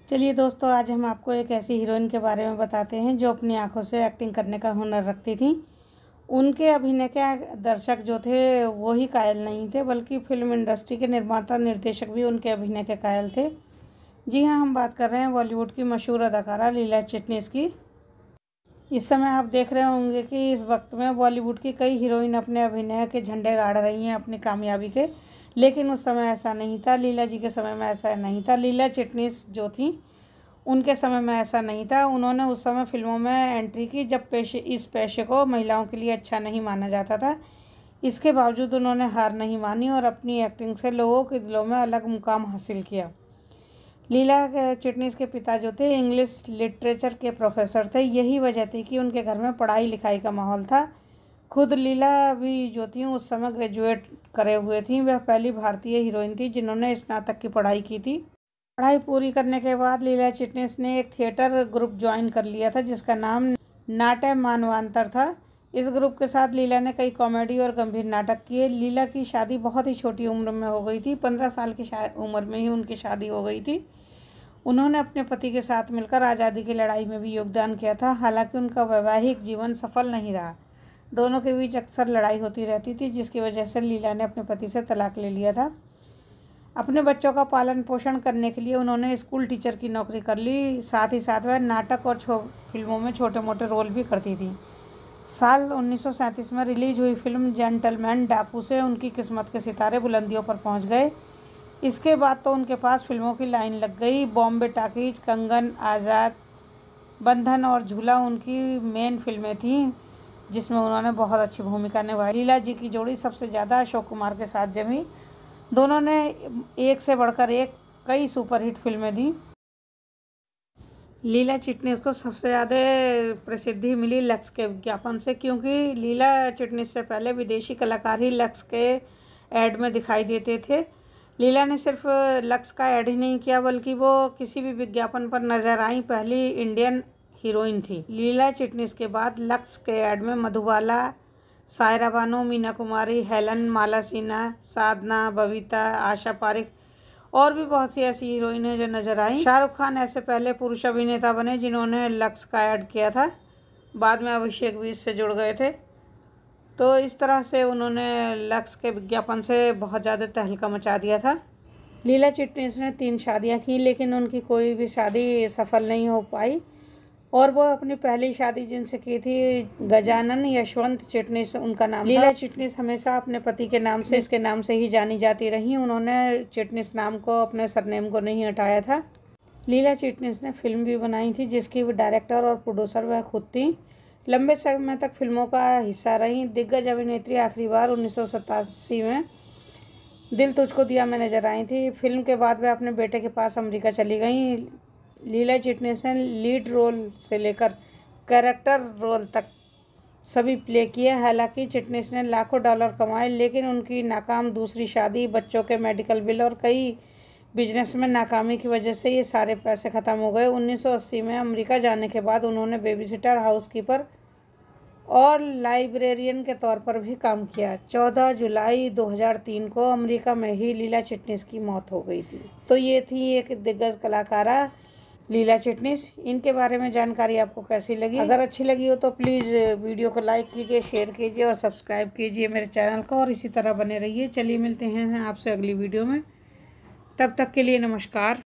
चलिए दोस्तों, आज हम आपको एक ऐसी हीरोइन के बारे में बताते हैं जो अपनी आंखों से एक्टिंग करने का हुनर रखती थी। उनके अभिनय के दर्शक जो थे वो ही कायल नहीं थे, बल्कि फिल्म इंडस्ट्री के निर्माता निर्देशक भी उनके अभिनय के कायल थे। जी हाँ, हम बात कर रहे हैं बॉलीवुड की मशहूर अदाकारा लीला चिटनीस की। इस समय आप देख रहे होंगे कि इस वक्त में बॉलीवुड की कई हीरोइन अपने अभिनय के झंडे गाड़ रही हैं अपनी कामयाबी के, लेकिन उस समय ऐसा नहीं था। लीला जी के समय में ऐसा नहीं था। लीला चिटनीस जो थी उनके समय में ऐसा नहीं था। उन्होंने उस समय फिल्मों में एंट्री की जब इस पेशे को महिलाओं के लिए अच्छा नहीं माना जाता था। इसके बावजूद उन्होंने हार नहीं मानी और अपनी एक्टिंग से लोगों के दिलों में अलग मुकाम हासिल किया। लीला चिटनीस के पिता जो थे इंग्लिश लिटरेचर के प्रोफेसर थे। यही वजह थी कि उनके घर में पढ़ाई लिखाई का माहौल था। खुद लीला भी जो थी उस समय ग्रेजुएट करे हुए थी। वह पहली भारतीय हीरोइन थी जिन्होंने स्नातक की पढ़ाई की थी। पढ़ाई पूरी करने के बाद लीला चिटनीस ने एक थिएटर ग्रुप ज्वाइन कर लिया था जिसका नाम नाट्य मानवांतर था। इस ग्रुप के साथ लीला ने कई कॉमेडी और गंभीर नाटक किए। लीला की शादी बहुत ही छोटी उम्र में हो गई थी। 15 साल की उम्र में ही उनकी शादी हो गई थी। उन्होंने अपने पति के साथ मिलकर आज़ादी की लड़ाई में भी योगदान किया था। हालांकि उनका वैवाहिक जीवन सफल नहीं रहा। दोनों के बीच अक्सर लड़ाई होती रहती थी, जिसकी वजह से लीला ने अपने पति से तलाक ले लिया था। अपने बच्चों का पालन पोषण करने के लिए उन्होंने स्कूल टीचर की नौकरी कर ली। साथ ही साथ वह नाटक और फिल्मों में छोटे मोटे रोल भी करती थी। साल 1937 में रिलीज हुई फिल्म जेंटलमैन डाकू से उनकी किस्मत के सितारे बुलंदियों पर पहुंच गए। इसके बाद तो उनके पास फिल्मों की लाइन लग गई। बॉम्बे टाकीज, कंगन, आज़ाद, बंधन और झूला उनकी मेन फिल्में थीं जिसमें उन्होंने बहुत अच्छी भूमिका निभाई। लीला जी की जोड़ी सबसे ज़्यादा अशोक कुमार के साथ जमी। दोनों ने एक से बढ़कर एक कई सुपरहिट फिल्में दी। लीला चिटनीस को सबसे ज़्यादा प्रसिद्धि मिली लक्स के विज्ञापन से, क्योंकि लीला चिटनीस से पहले विदेशी कलाकार ही लक्स के ऐड में दिखाई देते थे। लीला ने सिर्फ लक्स का ऐड ही नहीं किया, बल्कि वो किसी भी विज्ञापन पर नजर आई पहली इंडियन हीरोइन थी। लीला चिटनीस के बाद लक्स के ऐड में मधुबाला, सायरा बानो, मीना कुमारी, हेलन, माला सिन्हा, साधना, बबीता, आशा पारिक और भी बहुत सी ऐसी हीरोइनें जो नजर आई। शाहरुख खान ऐसे पहले पुरुष अभिनेता बने जिन्होंने लक्स का ऐड किया था। बाद में अभिषेक भी इससे जुड़ गए थे। तो इस तरह से उन्होंने लक्स के विज्ञापन से बहुत ज़्यादा तहलका मचा दिया था। लीला चिटनीस ने 3 शादियां की, लेकिन उनकी कोई भी शादी सफल नहीं हो पाई। और वो अपनी पहली शादी जिनसे की थी गजानन यशवंत चिटनीस उनका नाम था। लीला चिटनीस हमेशा अपने पति के नाम से इसके नाम से ही जानी जाती रही। उन्होंने चिटनीस नाम को अपने सरनेम को नहीं हटाया था। लीला चिटनीस ने फिल्म भी बनाई थी जिसकी डायरेक्टर और प्रोड्यूसर वह खुद थी। लंबे समय तक फिल्मों का हिस्सा रही। दिग्गज अभिनेत्री आखिरी बार 1987 में दिल तुझको दिया में नजर आई थी। फिल्म के बाद वह अपने बेटे के पास अमेरिका चली गई। लीला चिटनीस ने लीड रोल से लेकर कैरेक्टर रोल तक सभी प्ले किए। हालांकि चिटनीस ने लाखों डॉलर कमाए, लेकिन उनकी नाकाम दूसरी शादी, बच्चों के मेडिकल बिल और कई बिजनेस में नाकामी की वजह से ये सारे पैसे ख़त्म हो गए। 1980 में अमेरिका जाने के बाद उन्होंने बेबीसिटर, हाउसकीपर और लाइब्रेरियन के तौर पर भी काम किया। 14 जुलाई 2003 को अमेरिका में ही लीला चिटनीस की मौत हो गई थी। तो ये थी एक दिग्गज कलाकारा लीला चिटनीस। इनके बारे में जानकारी आपको कैसी लगी? अगर अच्छी लगी हो तो प्लीज़ वीडियो को लाइक कीजिए, शेयर कीजिए और सब्सक्राइब कीजिए मेरे चैनल को, और इसी तरह बने रहिए। चलिए मिलते हैं आपसे अगली वीडियो में। तब तक के लिए नमस्कार।